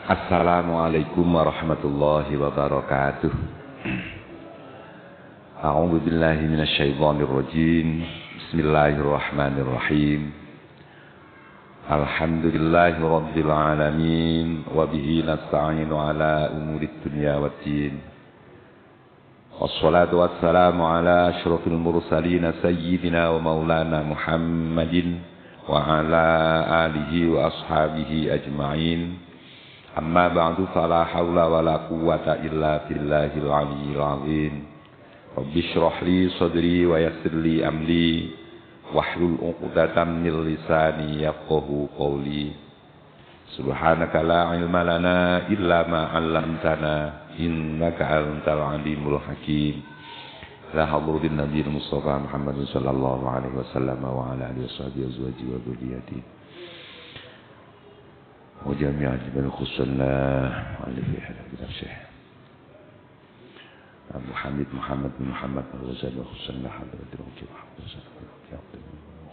Assalamualaikum warahmatullahi wabarakatuh. A'udzu billahi minasyaitonir rajim. Bismillahirrahmanirrahim. Alhamdulillahi rabbil alamin wa bihi nasta'inu ala umurid dunya waddin. Wassalatu wassalamu ala asyrafil mursalin sayyidina wa maulana Muhammadin wa ala alihi wa ashabihi ajma'in. Amma ba'du fala hawla wa la quwwata illa billahil aliyyil azim. Rabbi shrah li sadri wa yassir li amri wahlul 'uqdatam min lisani yafqahu qawli. Subhanaka la ilma lana illa ma 'allamtana innaka antal alimul hakim. La hadratin nabiyil mustafa Muhammad sallallahu alaihi wasallam wa ala alihi washabihi azwaji wa dzurriyyatihi. وجميع جبال خصنا على في حلقة الشيخ أبو حميد محمد بن محمد الغزالي وخصنا حضرة الوكيل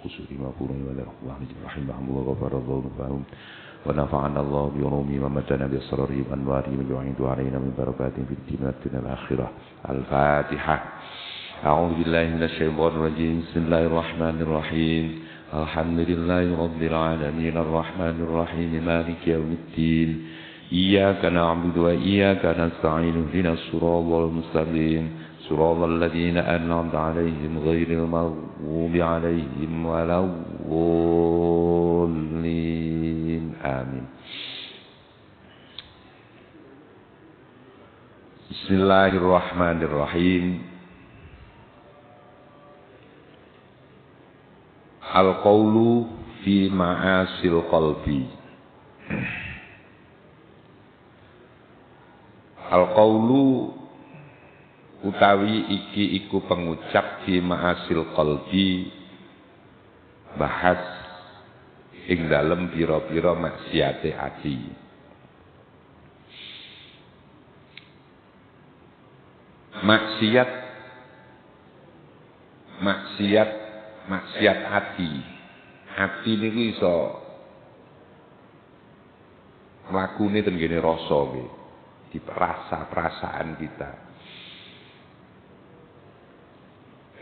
خصوصي ما قولوا ولا الله رحمه الله غفر الله لهم ونفعنا الله بعلومهم ومتنا بأسرارهم وأنوارهم ويعيد علينا من بركاتهم في الدين والدنيا الآخرة. الفاتحة. أعوذ بالله من الشيطان الرجيم. بسم الله الرحمن الرحيم. Alhamdulillahi rabbil alamin arrahmanir rahim maliki yaumiddin iyyaka na'budu wa iyyaka nasta'in ihdinas siratal mustaqim siratal ladzina an'amta 'alaihim ghairil maghdubi 'alaihim waladdallin amin. Bismillahirrahmanirrahim. Al-qawlu fi ma'asil qalbi. Al-qawlu utawi iki iku pengucap fi ma'asil qalbi, bahas ing dalem pira-pira maksiate ati. Maksiat hati niku iso mlakune ten kene rasa nggih, di perasaan kita.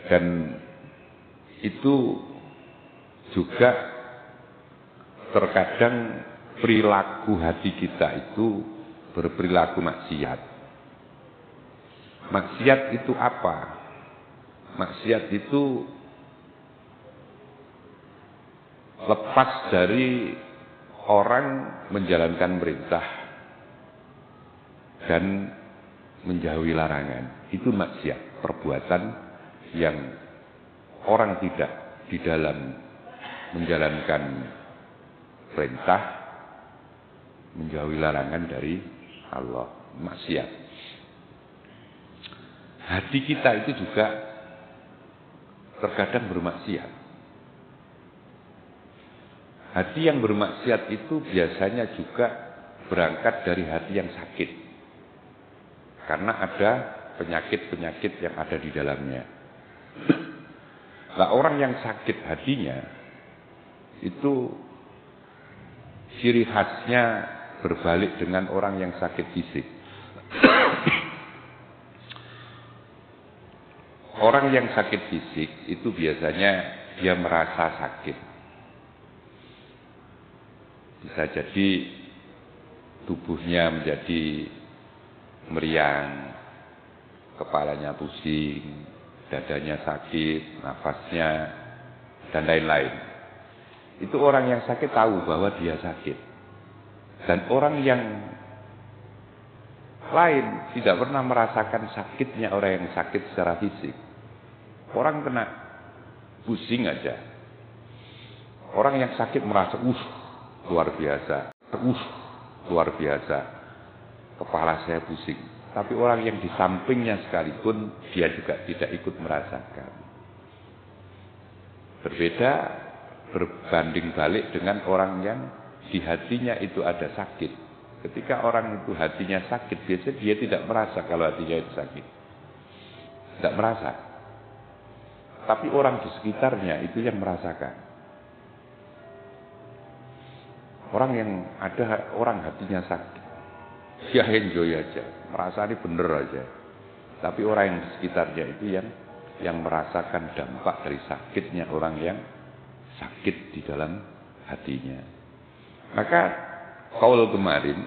Dan itu juga terkadang perilaku hati kita itu berperilaku maksiat. Maksiat itu apa? Maksiat itu lepas dari orang menjalankan perintah dan menjauhi larangan. Itu maksiat, perbuatan yang orang tidak di dalam menjalankan perintah, menjauhi larangan dari Allah. Maksiat. Hati kita itu juga terkadang bermaksiat. Hati yang bermaksiat itu biasanya juga berangkat dari hati yang sakit. Karena ada penyakit-penyakit yang ada di dalamnya. Nah, orang yang sakit hatinya itu ciri khasnya berbalik dengan orang yang sakit fisik. Orang yang sakit fisik itu biasanya dia merasa sakit. Bisa jadi tubuhnya menjadi meriang, kepalanya pusing, dadanya sakit, nafasnya, dan lain-lain. Itu orang yang sakit tahu bahwa dia sakit. Dan orang yang lain tidak pernah merasakan sakitnya orang yang sakit secara fisik. Orang kena pusing aja. Orang yang sakit merasa, luar biasa, luar biasa, kepala saya pusing. Tapi orang yang di sampingnya sekalipun dia juga tidak ikut merasakan. Berbeda berbanding balik dengan orang yang di hatinya itu ada sakit. Ketika orang itu hatinya sakit, biasanya dia tidak merasa kalau hatinya itu sakit. Tidak merasa. Tapi orang di sekitarnya itu yang merasakan. Orang yang ada orang hatinya sakit, dia enjoy aja, merasa ini bener aja. Tapi orang yang di sekitarnya itu yang merasakan dampak dari sakitnya orang yang sakit di dalam hatinya. Maka kaul kemarin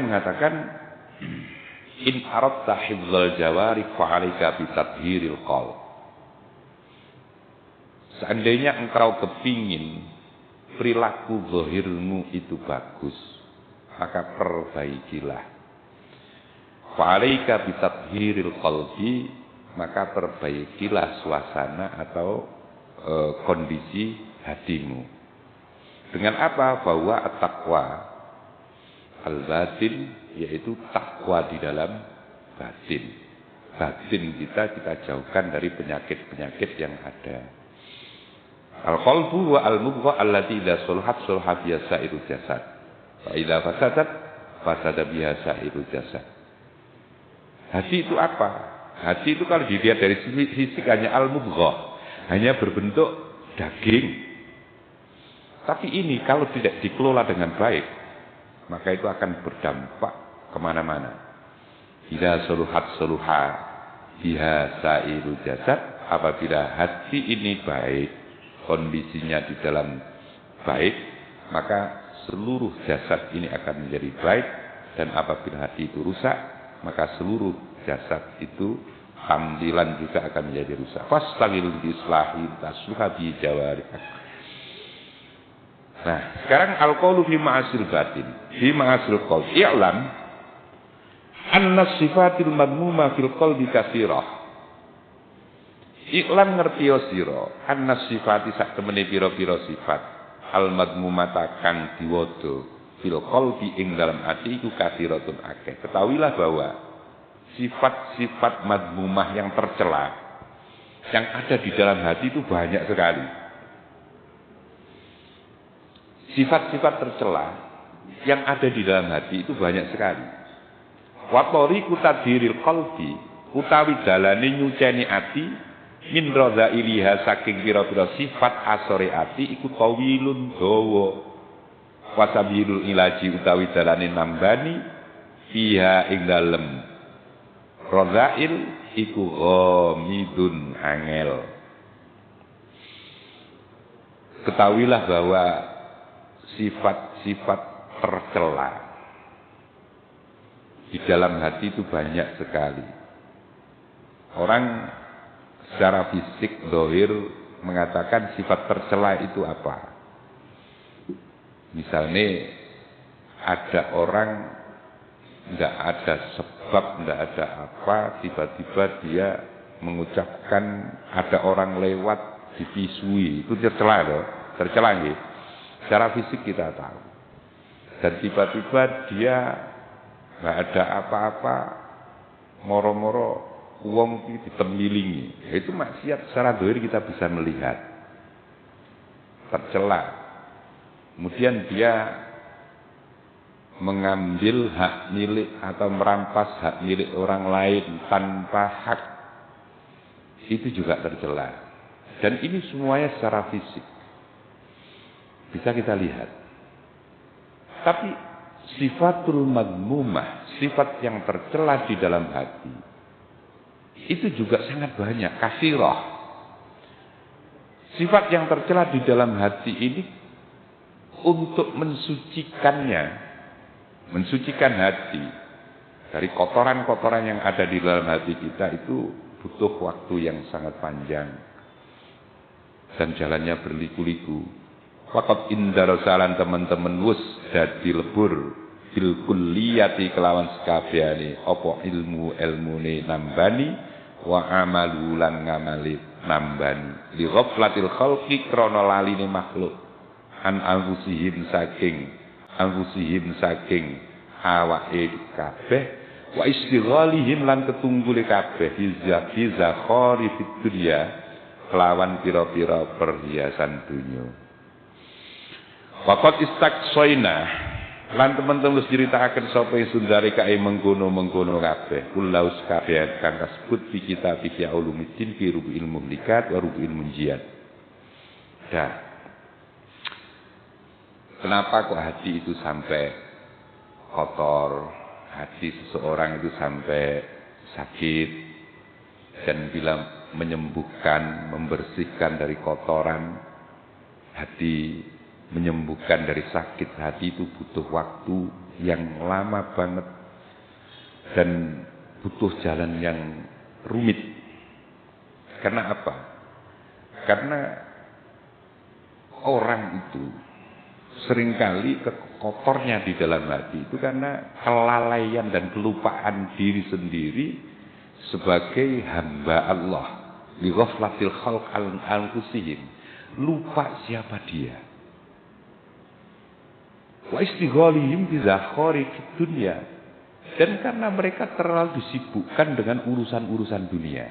mengatakan in aradta hifdzal jawari fa'alika bi tathhiril qalb. Seandainya engkau kepingin perilaku zahirmu itu bagus, maka perbaikilah. Fa'alika bi tathhiril qalbi, maka perbaikilah suasana atau kondisi hatimu. Dengan apa? Bahwa at-taqwa al-batin, yaitu takwa di dalam batin. Batin kita jauhkan dari penyakit-penyakit yang ada. Al-qalbu wa al-mubgha allati idza sulhat sulha biha sairul jasad. Fa idza fasadat fasada biha sairul jasad. Hati itu apa? Hati itu kalau dilihat dari sisi fisik hanya al-mubgha, hanya berbentuk daging. Tapi ini kalau tidak dikelola dengan baik, maka itu akan berdampak kemana-mana. Idza sulhat sulha biha sairul jasad. Apabila hati ini baik, kondisinya di dalam baik, maka seluruh jasad ini akan menjadi baik. Dan apabila hati itu rusak, maka seluruh jasad itu tampilan juga akan menjadi rusak. Fastagil biislahi tasluha bi jawarih. Nah, sekarang al-qaulu fi ma'asil batin, fi ma'asil qaul. I'lam anna sifatil madmuma fil qalbi katsirah. Iklan ngerti sira anna sifati sak temene pira-pira sifat al madmumata kang diwodo fil qalbi ing dalam ati iku kathiratun akeh. Ketahuilah bahwa sifat-sifat madmumah yang tercela yang ada di dalam hati itu banyak sekali. Sifat-sifat tercela yang ada di dalam hati itu banyak sekali. Wa tariqu tadhiril qalbi utawi dalane nyuceni ati min radzailiha saking pira-pira sifat asore ati iku tawilun dawa. Wasabilul ilaji utawi dalane nambani fiha ing dalem radzail iku ghamidun angel. Ketahuilah bahwa sifat-sifat tercela di dalam hati itu banyak sekali. Orang secara fisik zahir mengatakan sifat tercela itu apa? Misalnya ada orang enggak ada sebab, enggak ada apa, tiba-tiba dia mengucapkan ada orang lewat dipisui, itu tercela loh, tercela nggih. Secara fisik kita tahu. Dan tiba-tiba dia enggak ada apa-apa, moro-moro wong ditemilingi. Itu maksiat secara zahir kita bisa melihat. Tercela. Kemudian dia mengambil hak milik atau merampas hak milik orang lain tanpa hak. Itu juga tercela. Dan ini semuanya secara fisik. Bisa kita lihat. Tapi sifatul madmumah, sifat yang tercela di dalam hati, itu juga sangat banyak, katsirah. Sifat yang tercela di dalam hati ini untuk mensucikan hati dari kotoran-kotoran yang ada di dalam hati kita itu butuh waktu yang sangat panjang dan jalannya berliku-liku. Faqat indarasalan teman-teman wus dadi lebur bil kulliyati kelawan sekabehane apa ilmune nambani wa amalu lan ngamali nambani li ghaflatil khalqi krana laline makhluk an anfusihim saking awake kabeh wa istighalihim lan ketunggule kabeh hiza khari fid dunya kelawan pira-pira perhiasan dunya. Waqat istaqsaina lan teman-teman wis diritakaken sapa sundari kae mengkono-mengkono kabeh kulaus kabeh kang kasebut fi kitab Ihya Ulumuddin fi rubu'il mumlikat wa rubu'il munjiyat. Dah. Kenapa kok hati itu sampai kotor, hati seseorang itu sampai sakit, dan bila menyembuhkan, membersihkan dari kotoran hati, menyembuhkan dari sakit hati itu butuh waktu yang lama banget dan butuh jalan yang rumit. Karena apa? Karena orang itu seringkali kotornya di dalam hati itu karena kelalaian dan kelupaan diri sendiri sebagai hamba Allah. Li ghaflatil khalq al-anfusihim. Lupa siapa dia. Wa istighalihim bi zakhari dunya. Dan karena mereka terlalu disibukkan dengan urusan-urusan dunia.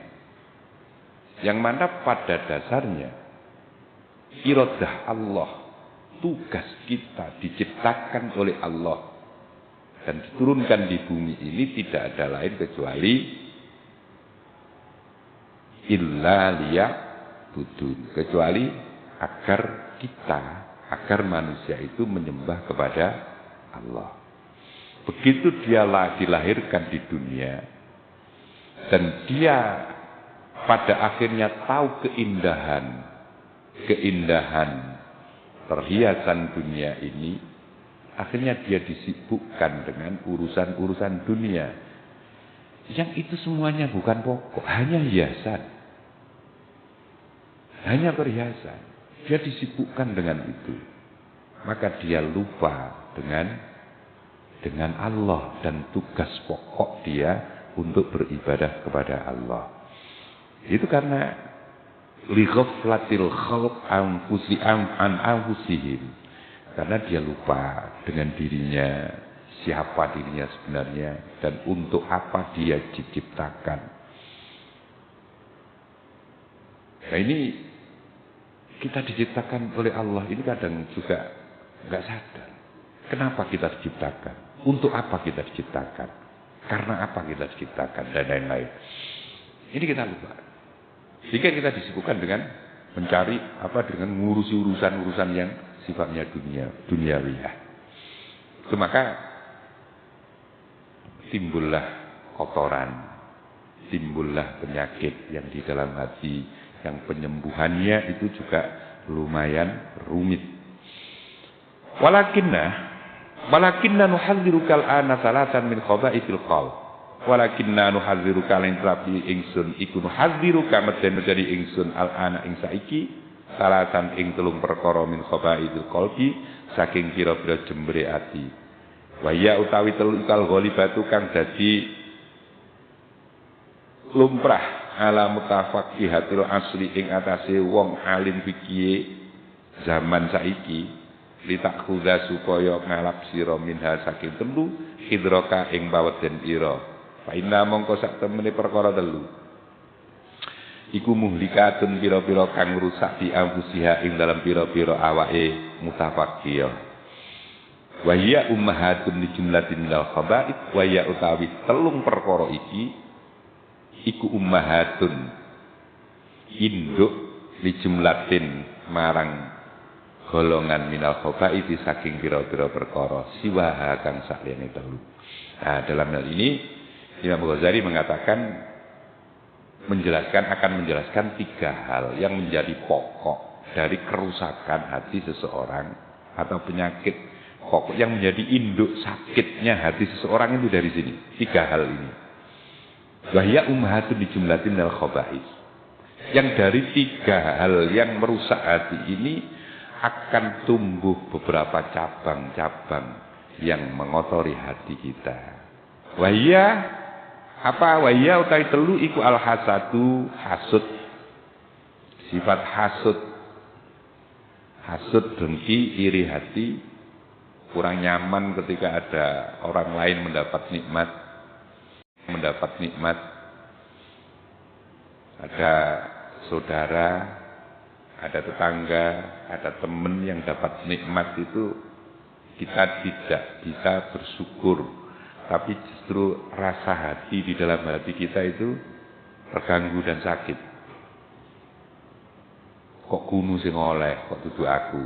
Yang mana pada dasarnya iradah Allah, tugas kita diciptakan oleh Allah dan diturunkan di bumi ini tidak ada lain kecuali illa liya'budun, kecuali agar manusia itu menyembah kepada Allah. Begitu dia dilahirkan di dunia dan dia pada akhirnya tahu keindahan perhiasan dunia ini, akhirnya dia disibukkan dengan urusan-urusan dunia yang itu semuanya bukan pokok, hanya hiasan, hanya perhiasan. Dia disibukkan dengan itu, maka dia lupa dengan Allah dan tugas pokok dia untuk beribadah kepada Allah. Itu karena li ghaflatil khalq an anfusihim, karena dia lupa dengan dirinya, siapa dirinya sebenarnya dan untuk apa dia diciptakan. Nah, ini kita diciptakan oleh Allah ini kadang juga nggak sadar. Kenapa kita diciptakan? Untuk apa kita diciptakan? Karena apa kita diciptakan dan lain-lain. Ini kita lupa. Jika kita disibukkan dengan mencari dengan mengurusi urusan-urusan yang sifatnya duniawiyah. Itu maka timbullah kotoran, timbullah penyakit yang di dalam hati, yang penyembuhannya itu juga lumayan rumit. Walakinna nuhadziruka al-ana salatan min khaba'ithil qaul. Walakinna nuhadziruka lan trapi ingsun iku nuhadziruka menjadi ingsun al-ana ing saiki salatan ing telung perkara min khaba'ithil qalbi saking pira-pira jembre ati. Wa ya utawi telu kal ghalibatu kang dadi lumrah ala mutafaqqihatil asli ing atase wong alim fikih zaman saiki litak khuda supaya ngalap sira minha saking telu hidraka ing baweden ira. Fa inna mongko sak temene perkara telu iku muhlikatun pira-pira kang rusak di anfusiha ing dalam pira-pira awake mutafaqqiyah. Wa hiya ummahatun li jumlatin minal khaba'ith wa ya utawi telung perkara iki iku ummahatun induk li jumlatin marang golongan minal khaba'ith saking pira-pira perkara siwaha kang saliyane telu. Nah, dalam hal ini Imam Ghazali mengatakan akan menjelaskan 3 hal yang menjadi pokok dari kerusakan hati seseorang atau penyakit pokok yang menjadi induk sakitnya hati seseorang itu dari sini. 3 hal ini. Wahya ummahatun di jumlatin minal khaba'ith. Yang dari 3 hal yang merusak hati ini akan tumbuh beberapa cabang-cabang yang mengotori hati kita. Wahya apa? Wahya utai telu iku al-hasadu hasud. Sifat hasud dengki, iri hati, kurang nyaman ketika ada orang lain mendapat nikmat, ada saudara, ada tetangga, ada teman yang dapat nikmat itu kita tidak bisa bersyukur, tapi justru rasa hati di dalam hati kita itu terganggu dan sakit. Kok kuno sing oleh, kok dudu aku.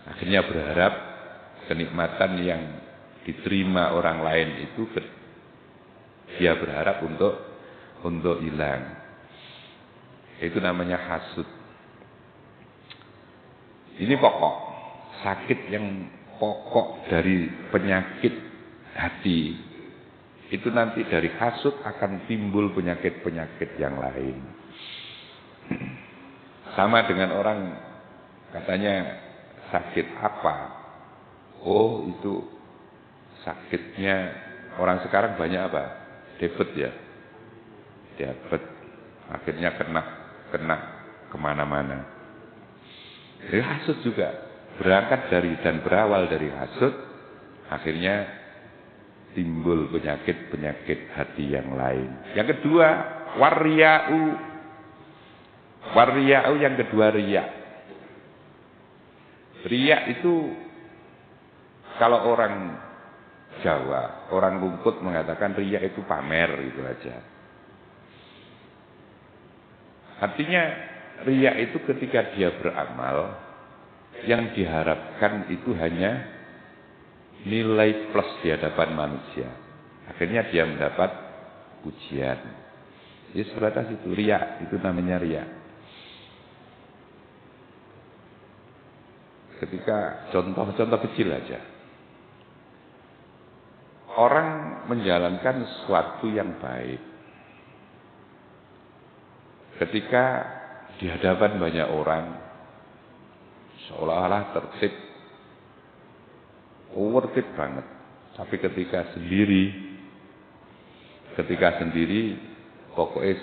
Akhirnya berharap kenikmatan yang diterima orang lain itu dia berharap untuk hilang. Itu namanya hasud. Ini pokok sakit yang pokok dari penyakit hati. Itu nanti dari hasud akan timbul penyakit-penyakit yang lain. Sama dengan orang katanya sakit apa? Oh, itu sakitnya orang sekarang banyak apa? Diabetes ya. Diabetes. Akhirnya kena kemana-mana. Dari hasud juga. Berangkat dari dan berawal dari hasud. Akhirnya timbul penyakit-penyakit hati yang lain. Yang kedua, warya'u. Warya'u yang kedua riya. Riya itu kalau orang Jawa, orang rumput mengatakan riya itu pamer itu aja. Artinya riya itu ketika dia beramal yang diharapkan itu hanya nilai plus di hadapan manusia. Akhirnya dia mendapat pujian. Jadi sebatas itu riya, itu namanya riya. Ketika contoh kecil aja. Orang menjalankan sesuatu yang baik. Ketika di hadapan banyak orang seolah-olah tertib, worth it banget. Tapi ketika sendiri pokoknya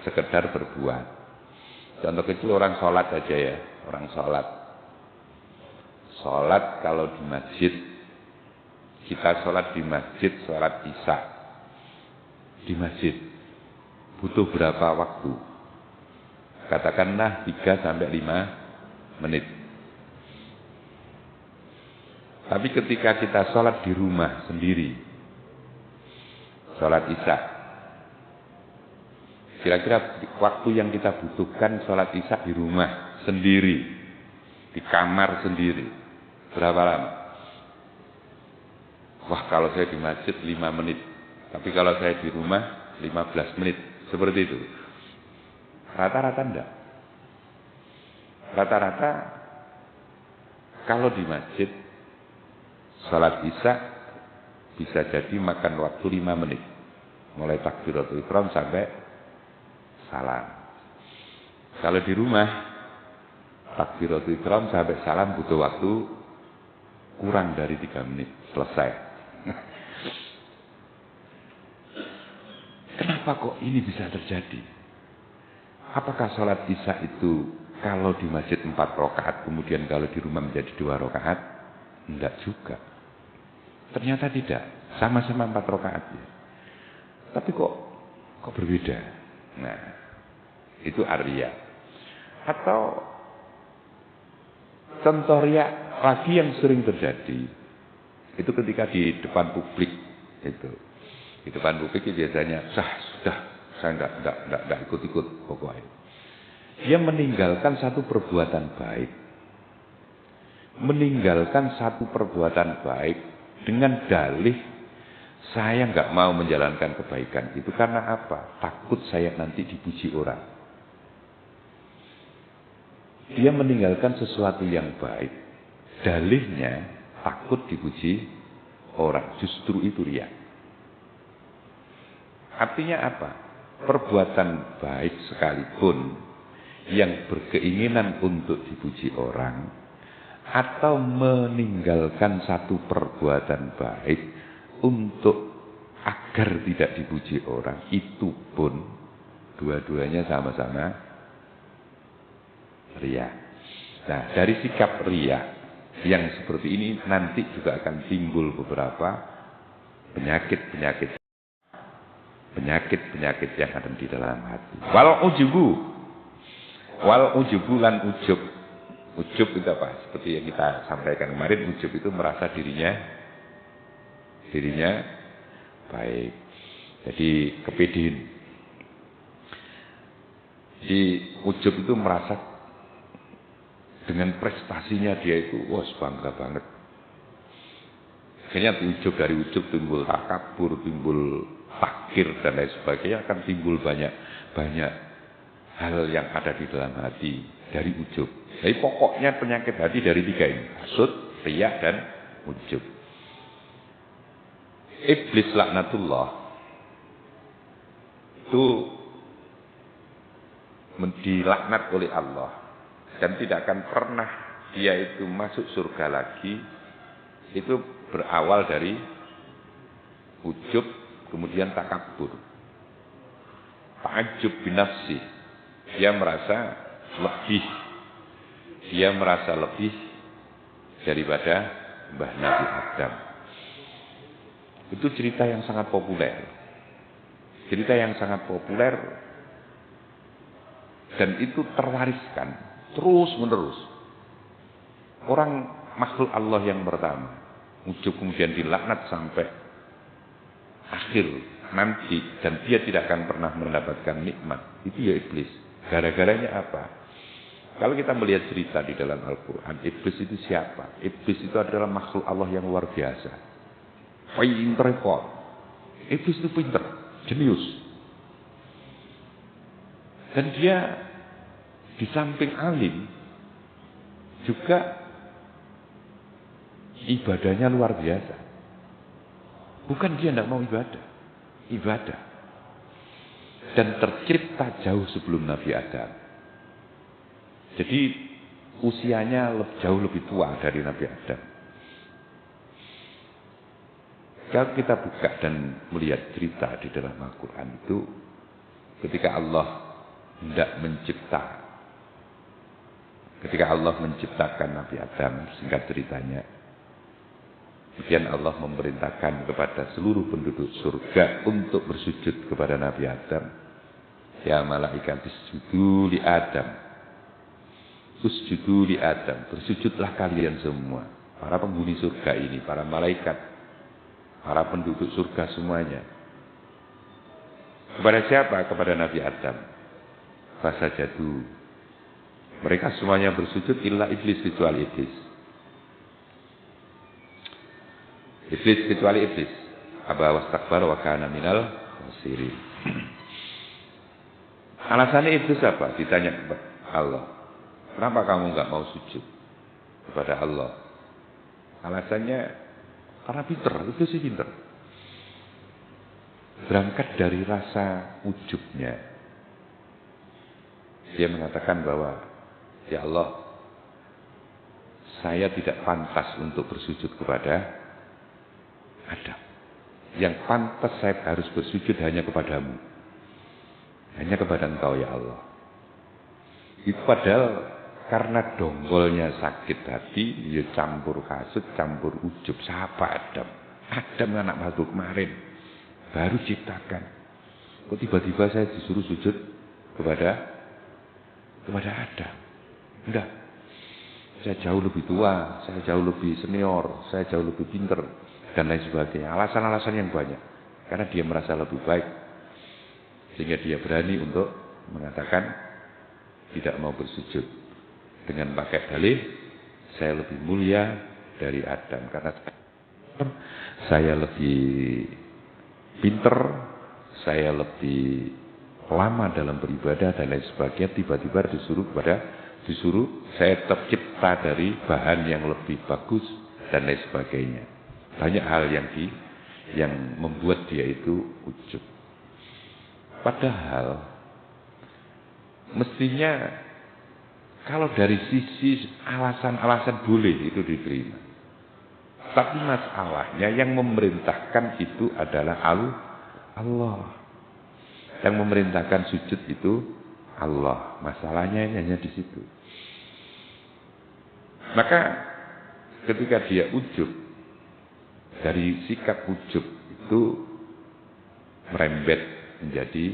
sekedar berbuat. Contoh kecil orang sholat aja ya, orang sholat. Sholat kalau di masjid, kita sholat di masjid, sholat isya di masjid, butuh berapa waktu? Katakanlah 3 sampai 5 menit. Tapi ketika kita sholat di rumah sendiri, sholat isya, kira-kira waktu yang kita butuhkan sholat isya di rumah sendiri, di kamar sendiri, berapa lama? Wah, kalau saya di masjid 5 menit. Tapi kalau saya di rumah 15 menit. Seperti itu. Rata-rata enggak. Rata-rata kalau di masjid salat isya bisa jadi makan waktu 5 menit. Mulai takbiratul ihram sampai salam. Kalau di rumah takbiratul ihram sampai salam butuh waktu kurang dari 3 menit. Selesai. Kenapa kok ini bisa terjadi? Apakah sholat isya itu kalau di masjid 4 rakaat, kemudian kalau di rumah menjadi 2 rakaat? Enggak juga. Ternyata tidak. Sama-sama 4 rakaat. Ya. Tapi kok berbeda? Nah, itu arya. Atau contoh riya lagi yang sering terjadi. Itu ketika di depan publik itu. Di depan publik biasanya sudah saya enggak ikut-ikut pokoknya. Dia meninggalkan satu perbuatan baik. Meninggalkan satu perbuatan baik dengan dalih saya enggak mau menjalankan kebaikan. Itu karena apa? Takut saya nanti dipuji orang. Dia meninggalkan sesuatu yang baik. Dalihnya takut dipuji orang. Justru itu riya. Artinya apa? Perbuatan baik sekalipun yang berkeinginan untuk dipuji orang atau meninggalkan satu perbuatan baik untuk agar tidak dipuji orang, itu pun dua-duanya sama-sama riya. Nah, dari sikap riya yang seperti ini nanti juga akan timbul beberapa penyakit yang ada di dalam hati. Wal ujubu lan ujub. Ujub itu apa? Seperti yang kita sampaikan kemarin, ujub itu merasa dirinya baik. Jadi kepedean. Di ujub itu merasa Dengan prestasinya dia itu, wah bangga banget. Akhirnya ujub, dari ujub timbul takabur, timbul takir dan lain sebagainya, akan timbul banyak hal yang ada di dalam hati dari ujub. Jadi pokoknya penyakit hati dari 3 ini, hasud, riya dan ujub. Iblis laknatullah itu dilaknat oleh Allah dan tidak akan pernah dia itu masuk surga lagi. Itu berawal dari ujub, kemudian takabur, ta'ajjub binafsi. Dia merasa lebih daripada Mbah Nabi Adam. Itu cerita yang sangat populer. Cerita yang sangat populer dan itu terwariskan terus menerus. Orang makhluk Allah yang pertama, ujub kemudian dilaknat sampai akhir nanti dan dia tidak akan pernah mendapatkan nikmat. Itu ya iblis. Gara-garanya apa? Kalau kita melihat cerita di dalam Al-Quran, iblis itu siapa? Iblis itu adalah makhluk Allah yang luar biasa. Pinter kok. Iblis itu pinter, jenius. Dan dia di samping alim juga ibadahnya luar biasa. Bukan dia tidak mau ibadah. Dan tercipta jauh sebelum Nabi Adam. Jadi usianya jauh lebih tua dari Nabi Adam. Kalau kita buka dan melihat cerita di dalam Al-Quran itu, ketika Allah menciptakan Nabi Adam, singkat ceritanya, kemudian Allah memerintahkan kepada seluruh penduduk surga untuk bersujud kepada Nabi Adam. Ya malaikat isjudu li Adam. Usjudu li Adam. Bersujudlah kalian semua. Para penghuni surga ini, para malaikat, para penduduk surga semuanya. Kepada siapa? Kepada Nabi Adam. Fasajadu. Mereka semuanya bersujud illa iblis, kecuali iblis. Kecuali iblis. Aba wastakbar wa kana minal khasirin. Alasannya iblis apa? Ditanya kepada Allah. Kenapa kamu enggak mau sujud kepada Allah? Alasannya karena pinter, itu sih pinter. Berangkat dari rasa ujubnya. Dia mengatakan bahwa, ya Allah, saya tidak pantas untuk bersujud kepada Adam. Yang pantas saya harus bersujud hanya kepadamu. Hanya kepada Engkau ya Allah. Itu padahal karena dongkolnya sakit hati, dia campur hasud, campur ujub. Siapa Adam? Adam anak makhluk kemarin, baru ciptakan. Kok tiba-tiba saya disuruh sujud kepada Adam? Enggak. Saya jauh lebih tua, saya jauh lebih senior, saya jauh lebih pinter, dan lain sebagainya. Alasan-alasan yang banyak. Karena dia merasa lebih baik. Sehingga dia berani untuk mengatakan tidak mau bersujud. Dengan pakai dalih, saya lebih mulia dari Adam. Karena saya lebih pinter, saya lebih lama dalam beribadah dan lain sebagainya. Tiba-tiba disuruh saya tercipta dari bahan yang lebih bagus dan lain sebagainya. Banyak hal yang membuat dia itu ujub. Padahal mestinya kalau dari sisi alasan-alasan boleh itu diterima. Tapi masalahnya yang memerintahkan itu adalah Allah. Yang memerintahkan sujud itu Allah. Masalahnya hanya di situ. Maka ketika dia ujub, dari sikap ujub itu merembet menjadi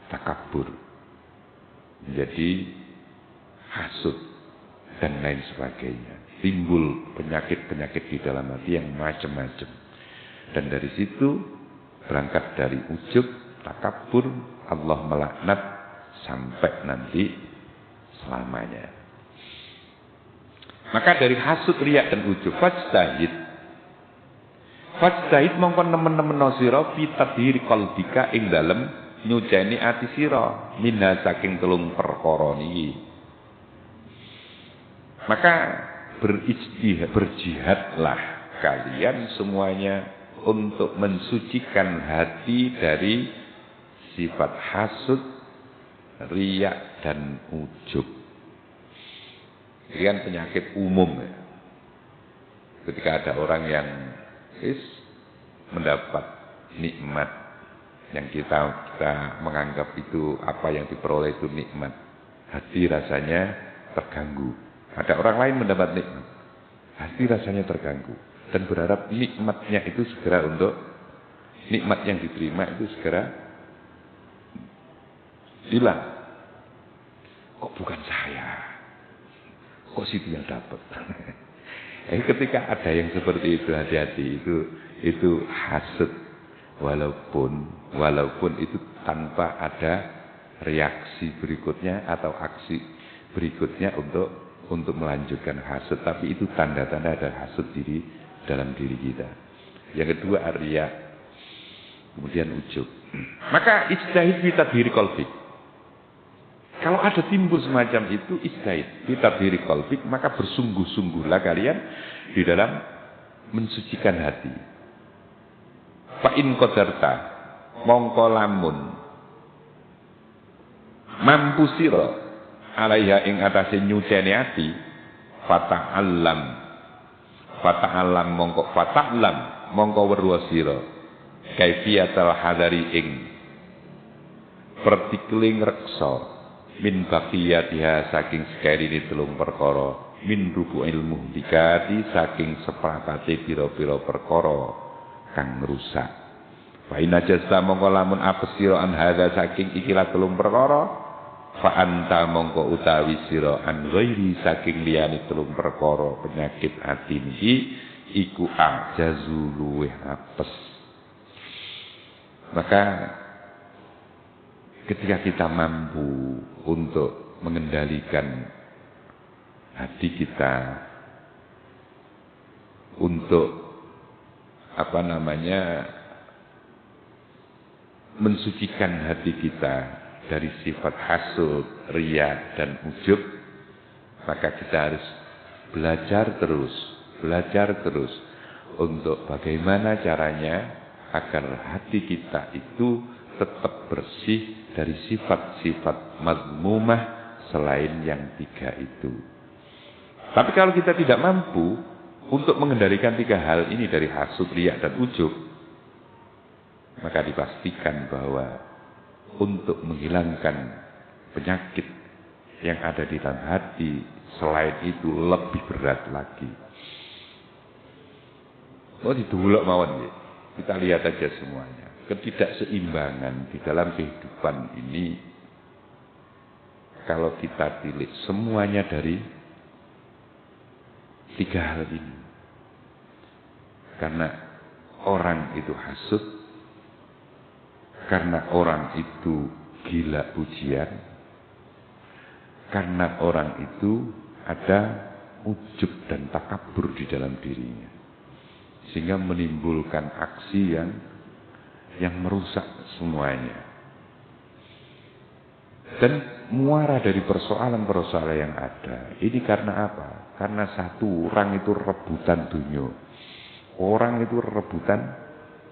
takabur, menjadi hasud dan lain sebagainya. Timbul penyakit-penyakit di dalam hati yang macam-macam. Dan dari situ berangkat dari ujub, takabur, Allah melaknat sampai nanti selamanya. Maka dari hasud, riya dan ujub, fajtahid mongko nemen-nemen sira fi tadhiri qalbika ing dalem nyuceni ati sira minha saking telung perkara niki. Maka berjihadlah kalian semuanya untuk mensucikan hati dari sifat hasud, riya dan ujub. Ini kan penyakit umum ya. Ketika ada orang yang mendapat nikmat yang kita menganggap itu apa yang diperoleh itu nikmat, hati rasanya terganggu. Ada orang lain mendapat nikmat, hati rasanya terganggu dan berharap nikmatnya itu segera nikmat yang diterima itu segera hilang. Kok bukan saya? Kok situ yang dapat? Ketika ada yang seperti itu, hati-hati, itu hasud, walaupun itu tanpa ada reaksi berikutnya atau aksi berikutnya untuk melanjutkan hasud, tapi itu tanda-tanda ada hasud dalam diri kita. Yang kedua riya, kemudian ujub. Maka ijtahid fi tadhiri qalbik. Kalau ada timbul semacam itu, ijtahid fi tadhiri qalbik, maka bersungguh-sungguhlah kalian di dalam mensucikan hati. Fa in qadarta mongko lamun mampu sira alaiha ing atase nyuceni ati, fata'allam mongko weruh sira kaifiyatul hadari ing partikeling reksa min baqiyatiha saking sekerine telung perkara, min rubu ilmu dikati saking seprapate pira-pira perkara kang ngrusak. Fa inna jasta mongko lamun apes sira an hadza saking ikilah telung perkara, fa anta mongko utawi sira an ghairi saking liyane telung perkara penyakit ati niki iku ajazu luweh apes. Maka ketika kita mampu untuk mengendalikan hati kita, untuk mensucikan hati kita dari sifat hasud, riya dan ujub, maka kita harus belajar terus untuk bagaimana caranya agar hati kita itu tetap bersih dari sifat-sifat mazmumah selain yang tiga itu. Tapi kalau kita tidak mampu untuk mengendalikan tiga hal ini dari hasud, riya dan ujub, maka dipastikan bahwa untuk menghilangkan penyakit yang ada di dalam hati selain itu lebih berat lagi. Diduluk mawon ya. Kita lihat aja semuanya. Ketidakseimbangan di dalam kehidupan ini kalau kita tilik semuanya dari tiga hal ini. Karena orang itu hasud, karena orang itu gila pujian, karena orang itu ada ujub dan takabur di dalam dirinya, sehingga menimbulkan aksi yang merusak semuanya. Dan muara dari persoalan-persoalan yang ada ini karena apa? Karena satu, orang itu rebutan dunia, orang itu rebutan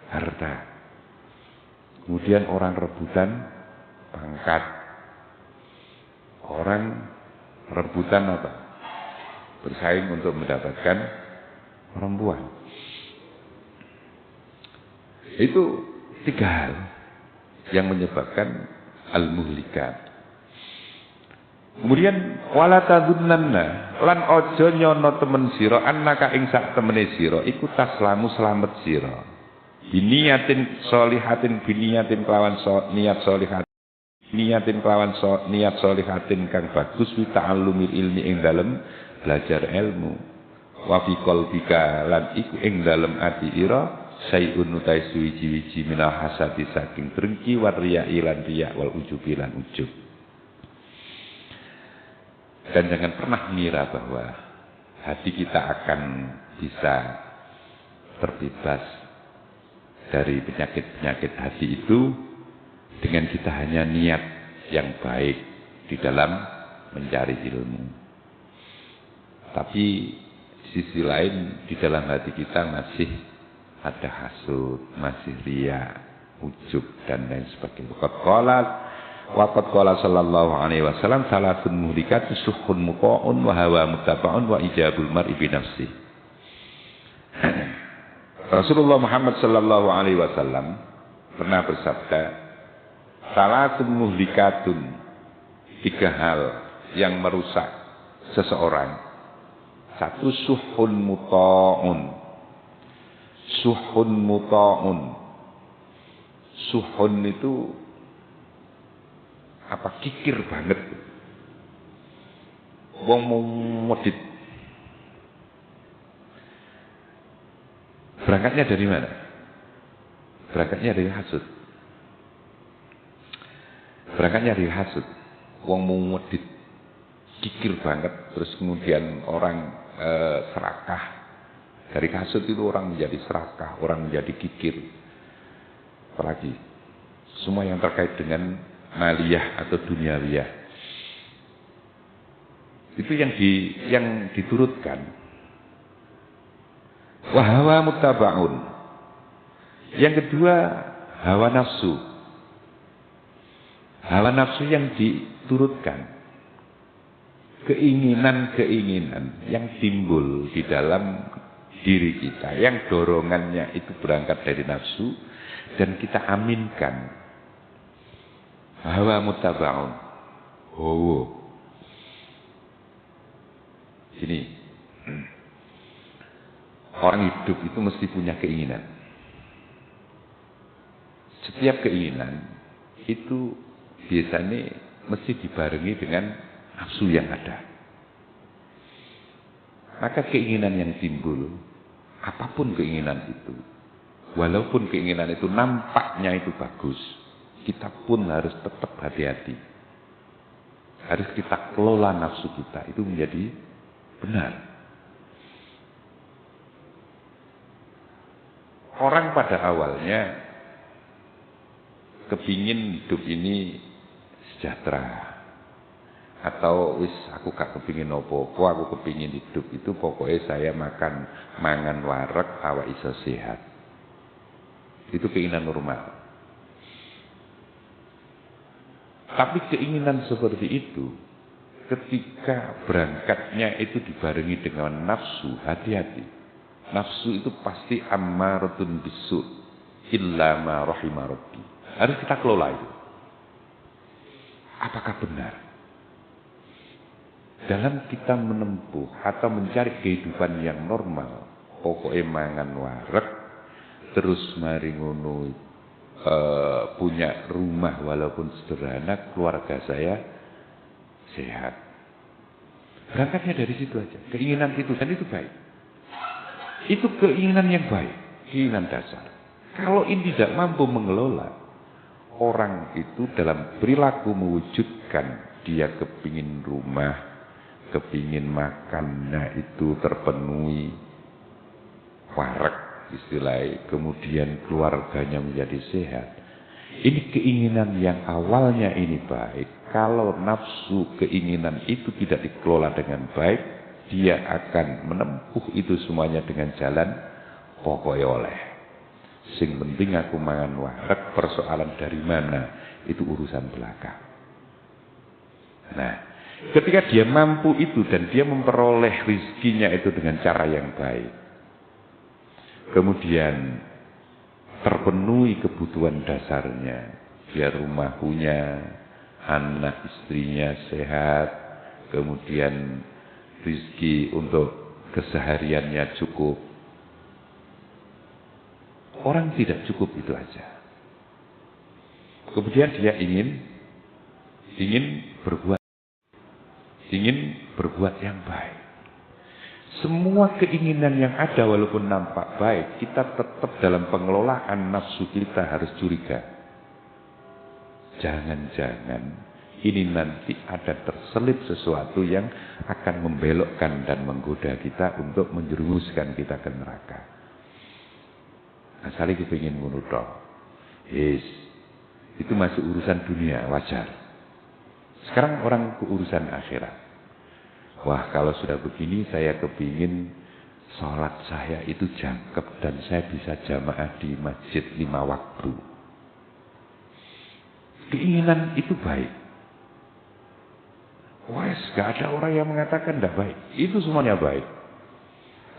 harta, kemudian orang rebutan pangkat, orang rebutan apa? Bersaing untuk mendapatkan perempuan. Itu tiga hal yang menyebabkan al-muhlikat. Kemudian wala tadzunnanna lan aja nyono temen sira annaka ing sak temene sira iku taslamu slamet sira. Biniyatin sholihatin biniyatin kelawan niat sholihat. Niyatin kelawan niat sholihatin kang bagus wi ta'allumil ilmi ing dalem belajar ilmu. Wa fi qalbika lan iku ing dalem ati ira sayun utai suwiji-wiji minal hasadi saking drengki war riya lan riya wal ujubi lan ujub. Dan jangan pernah mengira bahwa hati kita akan bisa terbebas dari penyakit-penyakit hati itu dengan kita hanya niat yang baik di dalam mencari ilmu. Tapi di sisi lain di dalam hati kita masih ada hasud, masih riya, ujub dan lain sebagainya. Waqad qala sallallahu alaihi wasallam salatun muhlikatun suhun muqa'un wa hawa mutaba'un wa ijabul mar'i bi nafsi. Rasulullah Muhammad sallallahu alaihi wasallam pernah bersabda, salatun muhlikatun, 3 hal yang merusak seseorang. 1, suhun muta'un. Suhun muta'un. Suhun itu kikir banget. Wong mau modit. Berangkatnya dari mana? Berangkatnya dari hasud. Berangkatnya dari hasud. Wong mau modit. Kikir banget. Terus kemudian orang serakah. Dari hasud itu orang menjadi serakah. Orang menjadi kikir. Apalagi semua yang terkait dengan maliyah atau duniawiyah. Itu yang diturutkan. Wa hawa mutaba'un. Yang kedua, hawa nafsu. Hawa nafsu yang diturutkan. Keinginan-keinginan yang timbul di dalam diri kita, yang dorongannya itu berangkat dari nafsu dan kita aminkan. Hawa mutaba'un. Ini orang hidup itu mesti punya keinginan. Setiap keinginan itu biasanya mesti dibarengi dengan nafsu yang ada. Maka keinginan yang timbul, apapun keinginan itu, walaupun keinginan itu nampaknya itu bagus, kita pun harus tetap hati-hati. Harus kita kelola nafsu kita itu menjadi benar. Orang pada awalnya kepingin hidup ini sejahtera. Atau aku gak kepingin apa-apa, aku kepingin hidup itu pokoknya saya mangan wareg awak iso sehat. Itu keinginan normal. Tapi keinginan seperti itu ketika berangkatnya itu dibarengi dengan nafsu, hati-hati. Nafsu itu pasti ammaratun bisu illa ma rahima rabbi. Harus kita kelola itu. Apakah benar? Dalam kita menempuh atau mencari kehidupan yang normal, pokoknya mangan wareg, terus mari ngono punya rumah walaupun sederhana, keluarga saya sehat. Berangkatnya dari situ aja, keinginan itu, dan itu baik. Itu keinginan yang baik, keinginan dasar. Kalau ini tidak mampu mengelola, orang itu dalam perilaku mewujudkan dia kepingin rumah, kepingin makannya itu terpenuhi, wareg istilahnya, kemudian keluarganya menjadi sehat. Ini keinginan yang awalnya ini baik. Kalau nafsu keinginan itu tidak dikelola dengan baik, dia akan menempuh itu semuanya dengan jalan pokoknya oleh. Sing penting aku mangan wareg, persoalan dari mana itu urusan belakang. Nah, ketika dia mampu itu dan dia memperoleh rizkinya itu dengan cara yang baik, kemudian terpenuhi kebutuhan dasarnya, dia rumah punya, anak istrinya sehat, kemudian rizki untuk kesehariannya cukup. Orang tidak cukup itu aja. Kemudian dia ingin berbuat yang baik. Semua keinginan yang ada walaupun nampak baik, kita tetap dalam pengelolaan nafsu kita harus curiga. Jangan-jangan ini nanti ada terselip sesuatu yang akan membelokkan dan menggoda kita untuk menjerumuskan kita ke neraka. Asal kita ingin menurut, yes, itu masih urusan dunia, wajar. Sekarang orang ke urusan akhirat. Wah, kalau sudah begini saya kepingin sholat saya itu jangkep dan saya bisa jamaah di masjid 5 waktu. Keinginan itu baik. Wes, gak ada orang yang mengatakan tidak baik. Itu semuanya baik.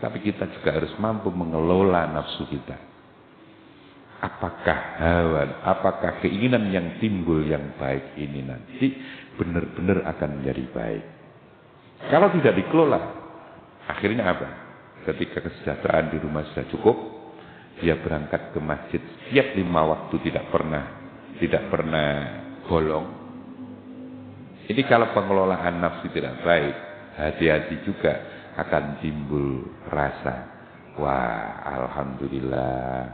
Tapi kita juga harus mampu mengelola nafsu kita. Apakah hawa, apakah keinginan yang timbul yang baik ini nanti benar-benar akan menjadi baik. Kalau tidak dikelola, akhirnya apa? Ketika kesejahteraan di rumah sudah cukup, dia berangkat ke masjid setiap 5 waktu tidak pernah bolong. Ini kalau pengelolaan nafsu tidak baik, hati-hati juga akan timbul rasa, wah alhamdulillah,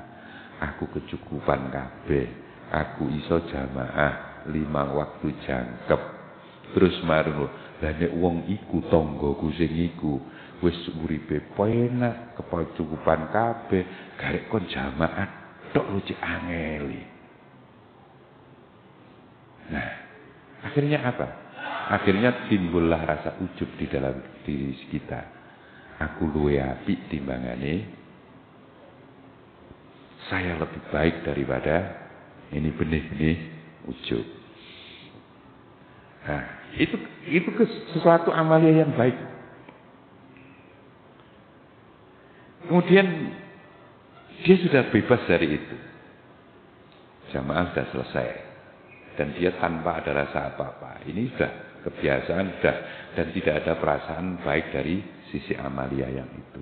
aku kecukupan kabeh, aku iso jamaah 5 waktu jangkep. Terus marung, lah nek wong iku tanggoku sing iku wis uripe penak, kecukupan kabeh, garek kon jamaah tok lu cek angeli. Nah, akhirnya apa? Akhirnya timbullah rasa ujub di dalam diri kita. Aku luwe apik timbangane, saya lebih baik daripada ini benih-benih ujub. Nah, itu sesuatu amalia yang baik. Kemudian dia sudah bebas dari itu. Jamaah sudah selesai. Dan dia tanpa ada rasa apa-apa. Ini sudah kebiasaan sudah, dan tidak ada perasaan baik dari sisi amalia yang itu.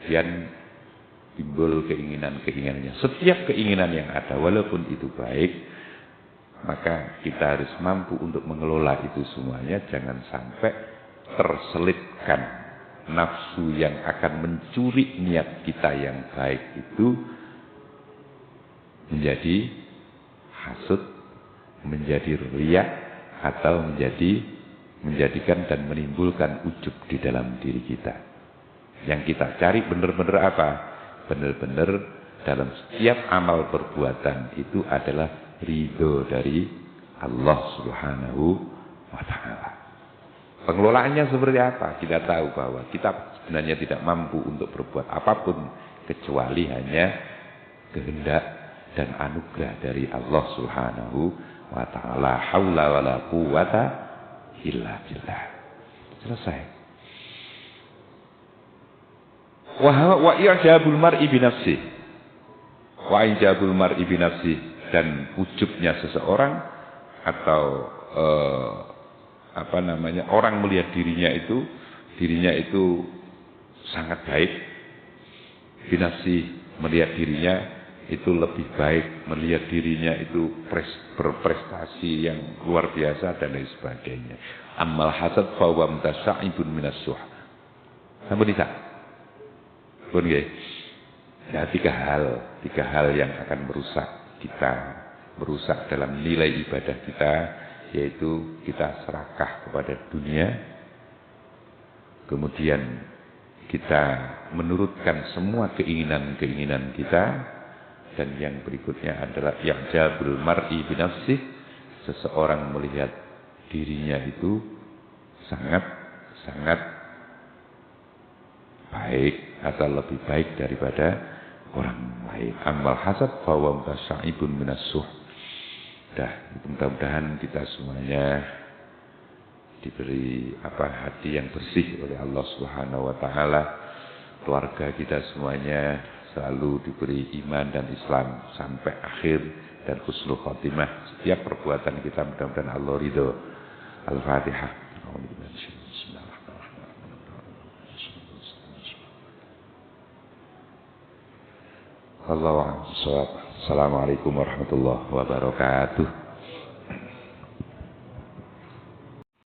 Dan timbul keinginan-keinginannya. Setiap keinginan yang ada, walaupun itu baik, maka kita harus mampu untuk mengelola itu semuanya. Jangan sampai terselipkan nafsu yang akan mencuri niat kita yang baik itu menjadi hasud, menjadi riya, atau menjadikan dan menimbulkan ujub di dalam diri kita. Yang kita cari benar-benar apa? Benar-benar dalam setiap amal perbuatan itu adalah ridho dari Allah Subhanahu wa ta'ala. Pengelolaannya seperti apa? Kita tahu bahwa kita sebenarnya tidak mampu untuk berbuat apapun kecuali hanya kehendak dan anugerah dari Allah Subhanahu wa ta'ala. Haula wala quwwata illa billah. Selesai. Wa i'jabul mar'i bi nafsi. Wa i'jabul mar'i bi nafsi, dan ujubnya seseorang atau orang melihat dirinya itu sangat baik. Bi nafsi, melihat dirinya itu lebih baik, melihat dirinya itu berprestasi yang luar biasa dan lain sebagainya. Ammal hasad fa huwa mutasya'ibun minas suh. Sampun bisa. Pun nggih. Ya, tiga hal yang akan merusak dalam nilai ibadah kita, yaitu kita serakah kepada dunia, kemudian kita menurutkan semua keinginan-keinginan kita, dan yang berikutnya adalah i'jabul mar'i bi nafsih, seseorang melihat dirinya itu sangat baik atau lebih baik daripada orang lain. Amal hasad fa huwa mutasya'ibun minas suh. Mudah-mudahan kita semuanya diberi hati yang bersih oleh Allah Subhanahu wa taala. Keluarga kita semuanya selalu diberi iman dan Islam sampai akhir dan husnul khotimah. Setiap perbuatan kita mudah-mudahan Allah ridho. Al-Fatihah. Assalamualaikum warahmatullahi wabarakatuh.